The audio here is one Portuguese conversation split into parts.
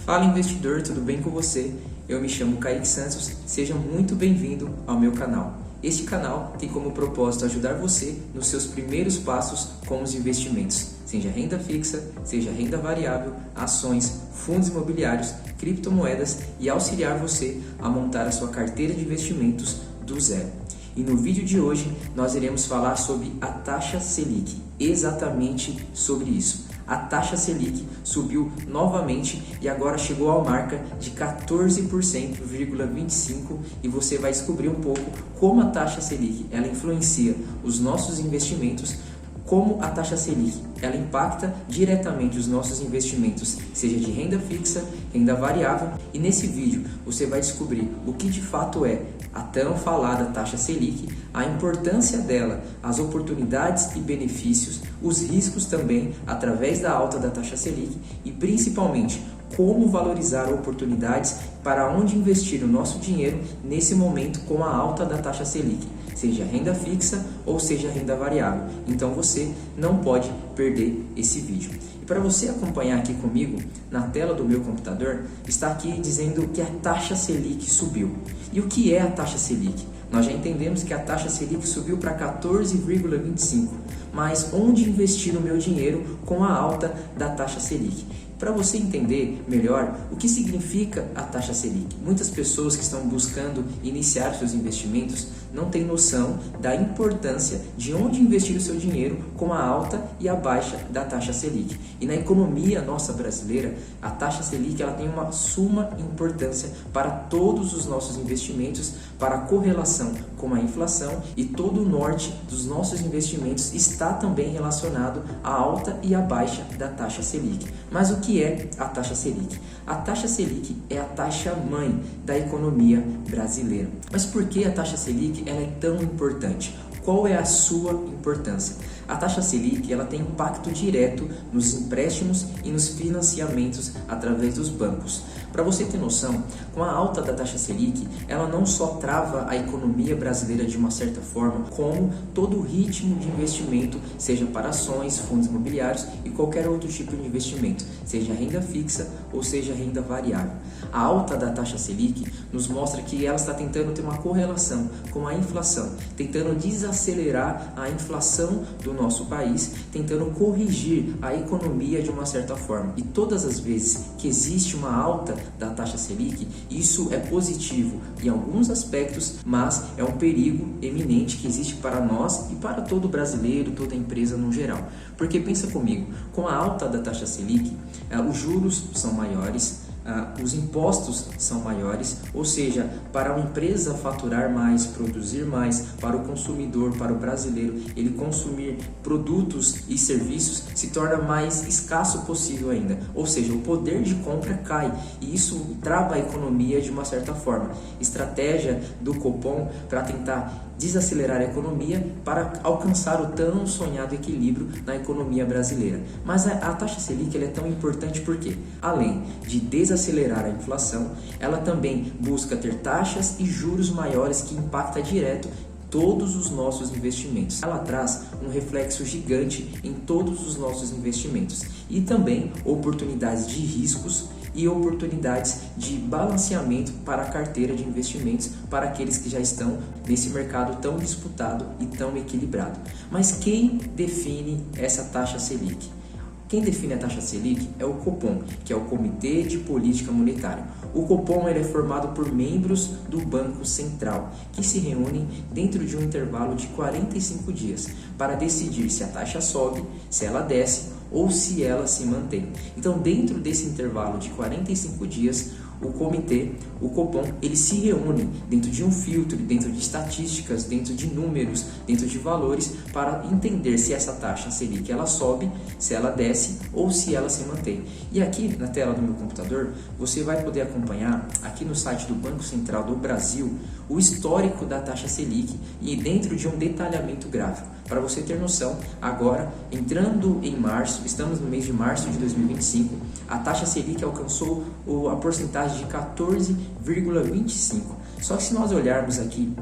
Fala investidor, tudo bem com você? Eu me chamo Kaique Santos, seja muito bem-vindo ao meu canal. Este canal tem como propósito ajudar você nos seus primeiros passos com os investimentos, seja renda fixa, seja renda variável, ações, fundos imobiliários, criptomoedas e auxiliar você a montar a sua carteira de investimentos do zero. E no vídeo de hoje nós iremos falar sobre a taxa Selic, exatamente sobre isso. A taxa Selic subiu novamente e agora chegou à marca de 14,25% e você vai descobrir um pouco como a taxa Selic ela influencia os nossos investimentos, como a taxa Selic ela impacta diretamente os nossos investimentos, seja de renda fixa, renda variável, e nesse vídeo você vai descobrir o que de fato é a tão falada taxa Selic, a importância dela, as oportunidades e benefícios, os riscos também através da alta da taxa Selic e principalmente como valorizar oportunidades para onde investir o nosso dinheiro nesse momento com a alta da taxa Selic, seja renda fixa ou seja renda variável. Então você não pode perder esse vídeo. E para você acompanhar aqui comigo, na tela do meu computador, está aqui dizendo que a taxa Selic subiu. E o que é a taxa Selic? Nós já entendemos que a taxa Selic subiu para 14,25%, mas onde investir o meu dinheiro com a alta da taxa Selic? Para você entender melhor o que significa a taxa Selic, muitas pessoas que estão buscando iniciar seus investimentos não têm noção da importância de onde investir o seu dinheiro com a alta e a baixa da taxa Selic. E na economia nossa brasileira, a taxa Selic ela tem uma suma importância para todos os nossos investimentos, para a correlação com a inflação, e todo o norte dos nossos investimentos está também relacionado à alta e à baixa da taxa Selic. Mas o que é a taxa Selic? A taxa Selic é a taxa mãe da economia brasileira. Mas por que a taxa Selic ela é tão importante? Qual é a sua importância? A taxa Selic ela tem impacto direto nos empréstimos e nos financiamentos através dos bancos. Para você ter noção, com a alta da taxa Selic, ela não só trava a economia brasileira de uma certa forma, como todo o ritmo de investimento, seja para ações, fundos imobiliários e qualquer outro tipo de investimento, seja renda fixa ou seja renda variável. A alta da taxa Selic nos mostra que ela está tentando ter uma correlação com a inflação, tentando desacelerar a inflação do nosso país, tentando corrigir a economia de uma certa forma. E todas as vezes que existe uma alta da taxa Selic, isso é positivo em alguns aspectos, mas é um perigo eminente que existe para nós e para todo brasileiro, toda empresa no geral. Porque pensa comigo, com a alta da taxa Selic, os juros são maiores, os impostos são maiores, ou seja, para uma empresa faturar mais, produzir mais, para o consumidor, para o brasileiro, ele consumir produtos e serviços se torna mais escasso possível ainda, ou seja, o poder de compra cai e isso trava a economia de uma certa forma. Estratégia do Copom para tentar desacelerar a economia para alcançar o tão sonhado equilíbrio na economia brasileira. Mas a taxa Selic ela é tão importante porque, além de desacelerar a inflação, ela também busca ter taxas e juros maiores que impacta direto todos os nossos investimentos. Ela traz um reflexo gigante em todos os nossos investimentos e também oportunidades de riscos e oportunidades de balanceamento para a carteira de investimentos para aqueles que já estão nesse mercado tão disputado e tão equilibrado. Mas quem define essa taxa Selic? Quem define a taxa Selic é o Copom, que é o Comitê de Política Monetária. O Copom ele é formado por membros do Banco Central, que se reúnem dentro de um intervalo de 45 dias para decidir se a taxa sobe, se ela desce ou se ela se mantém. Então, dentro desse intervalo de 45 dias, o comitê, o Copom, ele se reúne dentro de um filtro, dentro de estatísticas, dentro de números, dentro de valores para entender se essa taxa Selic ela sobe, se ela desce ou se ela se mantém. E aqui na tela do meu computador, você vai poder acompanhar aqui no site do Banco Central do Brasil o histórico da taxa Selic e dentro de um detalhamento gráfico. Para você ter noção, agora, entrando em março, estamos no mês de março de 2025, a taxa Selic alcançou a porcentagem de 14,25%. Só que se nós olharmos aqui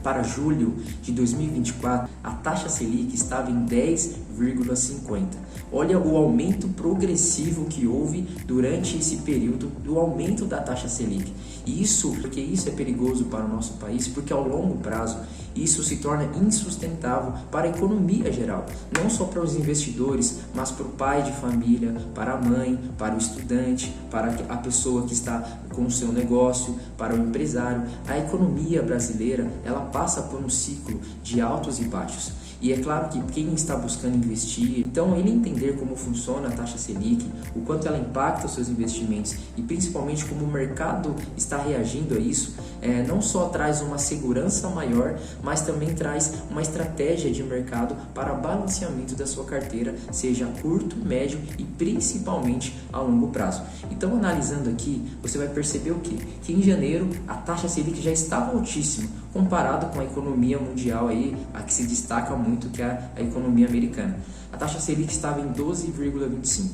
Para julho de 2024, a taxa Selic estava em 10,50. Olha o aumento progressivo que houve durante esse período do aumento da taxa Selic. Porque isso é perigoso para o nosso país, porque ao longo prazo isso se torna insustentável para a economia geral, não só para os investidores, mas para o pai de família, para a mãe, para o estudante, para a pessoa que está com o seu negócio, para o empresário. A economia brasileira, ela passa por um ciclo de altos e baixos. E é claro que quem está buscando investir, então ele entender como funciona a taxa Selic, o quanto ela impacta os seus investimentos e principalmente como o mercado está reagindo a isso, não só traz uma segurança maior, mas também traz uma estratégia de mercado para balanceamento da sua carteira, seja a curto, médio e principalmente a longo prazo. Então, analisando aqui, você vai perceber o quê? Que em janeiro a taxa Selic já estava altíssima, comparado com a economia mundial aí, a que se destaca muito, que é a economia americana. A taxa Selic estava em 12,25.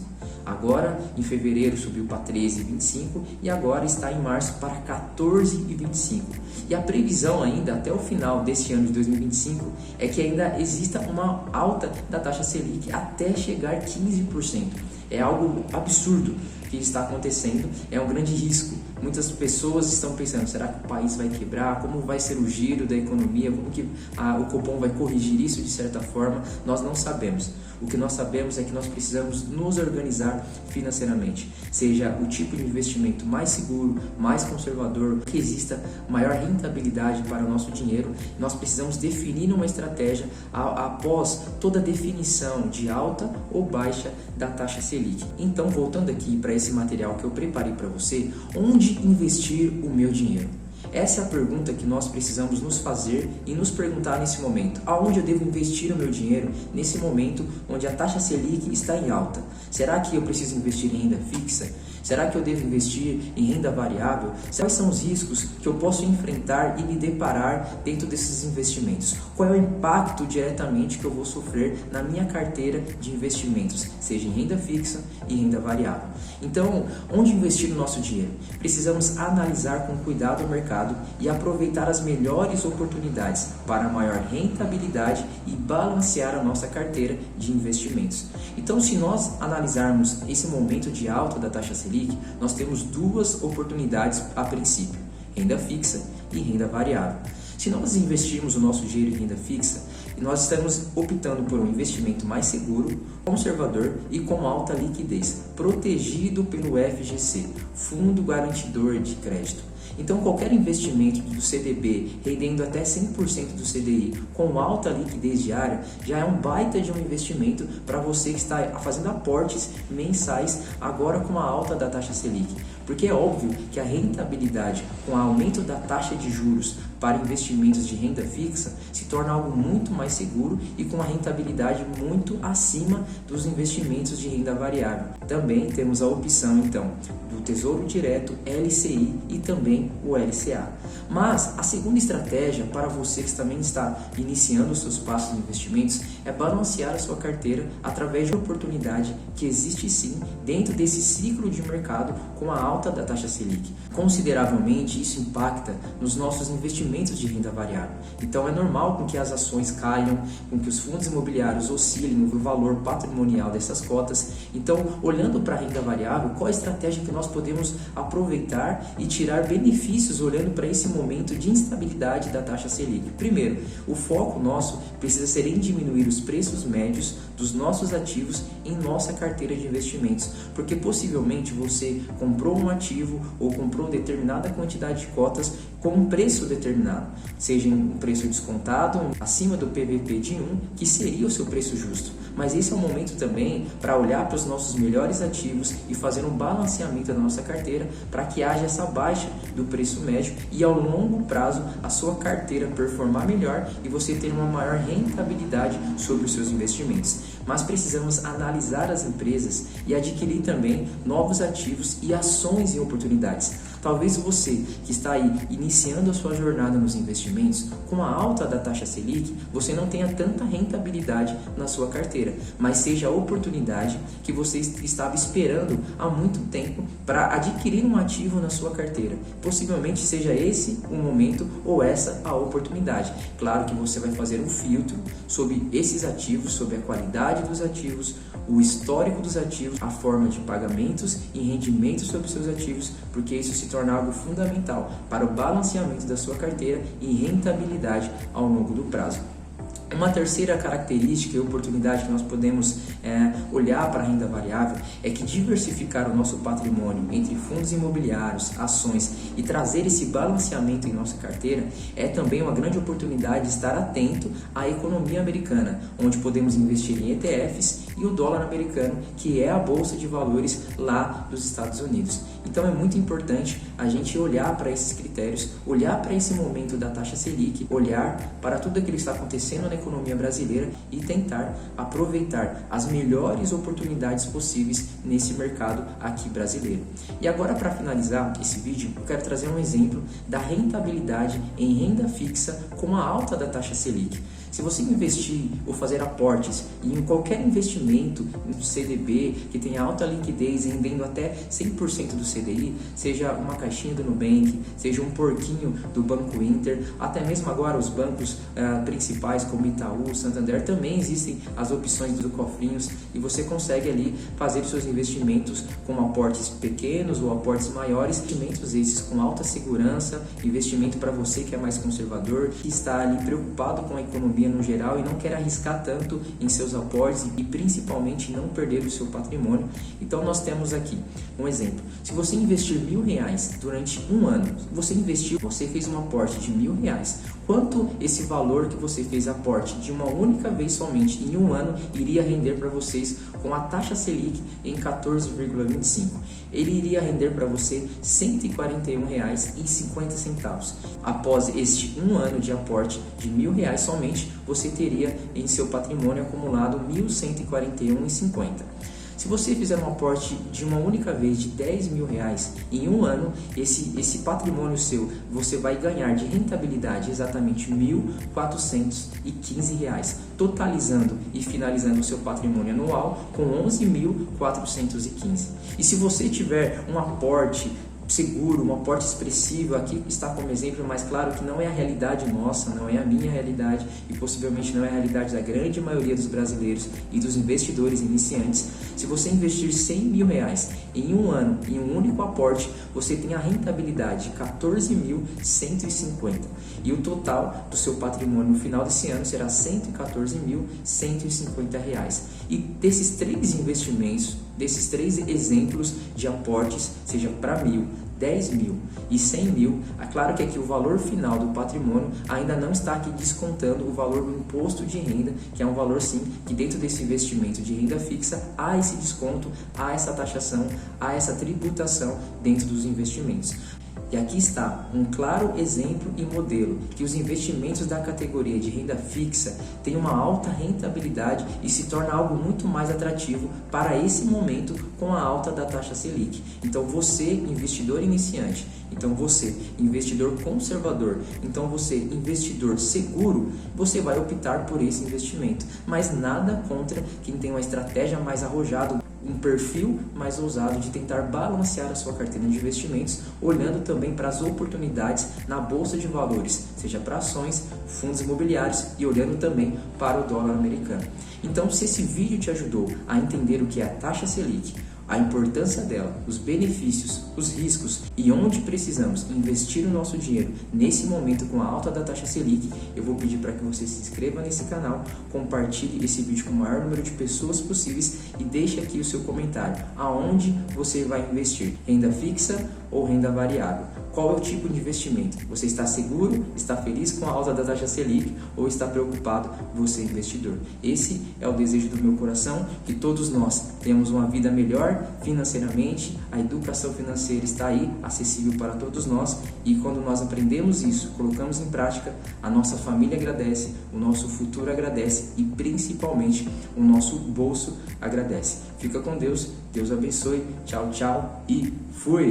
Agora, em fevereiro, subiu para 13,25 e agora está em março para 14,25. E a previsão ainda, até o final deste ano de 2025, é que ainda exista uma alta da taxa Selic até chegar a 15%. É algo absurdo que está acontecendo, é um grande risco. Muitas pessoas estão pensando, será que o país vai quebrar? Como vai ser o giro da economia? Como que o Copom vai corrigir isso de certa forma? Nós não sabemos. O que nós sabemos é que nós precisamos nos organizar financeiramente, seja o tipo de investimento mais seguro, mais conservador, que exista maior rentabilidade para o nosso dinheiro. Nós precisamos definir uma estratégia após toda a definição de alta ou baixa da taxa Selic. Então, voltando aqui para esse material que eu preparei para você, onde investir o meu dinheiro? Essa é a pergunta que nós precisamos nos fazer e nos perguntar nesse momento. Aonde eu devo investir o meu dinheiro nesse momento onde a taxa Selic está em alta? Será que eu preciso investir em renda fixa? Será que eu devo investir em renda variável? Quais são os riscos que eu posso enfrentar e me deparar dentro desses investimentos? Qual é o impacto diretamente que eu vou sofrer na minha carteira de investimentos, seja em renda fixa e renda variável? Então, onde investir o nosso dinheiro? Precisamos analisar com cuidado o mercado e aproveitar as melhores oportunidades para maior rentabilidade e balancear a nossa carteira de investimentos. Então, se nós analisarmos esse momento de alta da taxa Selic, nós temos duas oportunidades a princípio: renda fixa e renda variável. Se nós investirmos o nosso dinheiro em renda fixa, nós estamos optando por um investimento mais seguro, conservador e com alta liquidez, protegido pelo FGC, Fundo Garantidor de Crédito. Então, qualquer investimento do CDB rendendo até 100% do CDI com alta liquidez diária já é um baita de um investimento para você que está fazendo aportes mensais agora com a alta da taxa Selic. Porque é óbvio que a rentabilidade com o aumento da taxa de juros para investimentos de renda fixa se torna algo muito mais seguro e com uma rentabilidade muito acima dos investimentos de renda variável. Também temos a opção, então, do Tesouro Direto, LCI e também o LCA. Mas a segunda estratégia para você que também está iniciando os seus passos de investimentos é balancear a sua carteira através de uma oportunidade que existe sim dentro desse ciclo de mercado com a alta da taxa Selic. Consideravelmente isso impacta nos nossos investimentos de renda variável. Então é normal com que as ações caiam, com que os fundos imobiliários oscilem o valor patrimonial dessas cotas. Então, olhando para a renda variável, qual a estratégia que nós podemos aproveitar e tirar benefícios olhando para esse momento de instabilidade da taxa Selic? Primeiro, o foco nosso precisa ser em diminuir os preços médios dos nossos ativos em nossa carteira de investimentos, porque possivelmente você comprou um ativo ou comprou uma determinada quantidade de cotas com um preço determinado, seja um preço descontado acima do PVP de 1, que seria o seu preço justo. Mas esse é o momento também para olhar para os nossos melhores ativos e fazer um balanceamento da nossa carteira para que haja essa baixa do preço médio e ao longo prazo a sua carteira performar melhor e você ter uma maior rentabilidade sobre os seus investimentos. Mas precisamos analisar as empresas e adquirir também novos ativos e ações e oportunidades. Talvez você que está aí iniciando a sua jornada nos investimentos, com a alta da taxa Selic, você não tenha tanta rentabilidade na sua carteira, mas seja a oportunidade que você estava esperando há muito tempo para adquirir um ativo na sua carteira. Possivelmente seja esse o momento ou essa a oportunidade. Claro que você vai fazer um filtro sobre esses ativos, sobre a qualidade dos ativos, o histórico dos ativos, a forma de pagamentos e rendimentos sobre seus ativos, porque isso se torna algo fundamental para o balanceamento da sua carteira e rentabilidade ao longo do prazo. Uma terceira característica e oportunidade que nós podemos olhar para a renda variável é que diversificar o nosso patrimônio entre fundos imobiliários, ações e trazer esse balanceamento em nossa carteira é também uma grande oportunidade de estar atento à economia americana, onde podemos investir em ETFs e o dólar americano, que é a bolsa de valores lá dos Estados Unidos. Então é muito importante a gente olhar para esses critérios, olhar para esse momento da taxa Selic, olhar para tudo aquilo que está acontecendo na economia brasileira e tentar aproveitar as melhores oportunidades possíveis nesse mercado aqui brasileiro. E agora, para finalizar esse vídeo, eu quero trazer um exemplo da rentabilidade em renda fixa com a alta da taxa Selic. Se você investir ou fazer aportes em qualquer investimento no CDB que tenha alta liquidez rendendo até 100% do CDI, seja uma caixinha do Nubank, seja um porquinho do Banco Inter, até mesmo agora os bancos principais como Itaú, Santander, também existem as opções do Cofrinhos e você consegue ali fazer seus investimentos com aportes pequenos ou aportes maiores, investimentos esses com alta segurança, investimento para você que é mais conservador, que está ali preocupado com a economia no geral e não quer arriscar tanto em seus aportes e principalmente não perder o seu patrimônio. Então nós temos aqui um exemplo. Se você investir R$1.000 durante um ano, você fez um aporte de R$1.000, quanto esse valor que você fez aporte de uma única vez somente em um ano iria render para vocês com a taxa Selic em 14,25? Ele iria render para você R$ 141,50. Após este um ano de aporte de R$1.000 somente, você teria em seu patrimônio acumulado R$ 1.141,50. Se você fizer um aporte de uma única vez de R$10.000 em um ano, esse patrimônio seu, você vai ganhar de rentabilidade exatamente R$ 1.415, totalizando e finalizando o seu patrimônio anual com R$ 11.415. E se você tiver um aporte seguro, um aporte expressivo, aqui está como exemplo, mas claro que não é a realidade nossa, não é a minha realidade e possivelmente não é a realidade da grande maioria dos brasileiros e dos investidores iniciantes. Se você investir R$100.000 em um ano, em um único aporte, você tem a rentabilidade de R$14.150 e o total do seu patrimônio no final desse ano será R$114.150. E desses três investimentos, desses três exemplos de aportes, seja para 1.000, 10.000 e 100.000, é claro que aqui o valor final do patrimônio ainda não está aqui descontando o valor do imposto de renda, que é um valor sim, que dentro desse investimento de renda fixa há esse desconto, há essa taxação, há essa tributação dentro dos investimentos. E aqui está um claro exemplo e modelo que os investimentos da categoria de renda fixa têm uma alta rentabilidade e se torna algo muito mais atrativo para esse momento com a alta da taxa Selic. Então você, investidor iniciante, então você, investidor conservador, então você, investidor seguro, você vai optar por esse investimento. Mas nada contra quem tem uma estratégia mais arrojada, um perfil mais ousado de tentar balancear a sua carteira de investimentos, olhando também para as oportunidades na bolsa de valores, seja para ações, fundos imobiliários e olhando também para o dólar americano. Então, se esse vídeo te ajudou a entender o que é a taxa Selic, a importância dela, os benefícios, os riscos e onde precisamos investir o nosso dinheiro nesse momento com a alta da taxa Selic, eu vou pedir para que você se inscreva nesse canal, compartilhe esse vídeo com o maior número de pessoas possíveis e deixe aqui o seu comentário, aonde você vai investir, renda fixa ou renda variável. Qual é o tipo de investimento? Você está seguro? Está feliz com a alta da taxa Selic? Ou está preocupado, você investidor? Esse é o desejo do meu coração, que todos nós tenhamos uma vida melhor financeiramente. A educação financeira está aí, acessível para todos nós. E quando nós aprendemos isso, colocamos em prática, a nossa família agradece, o nosso futuro agradece e principalmente o nosso bolso agradece. Fica com Deus, Deus abençoe, tchau, tchau e fui!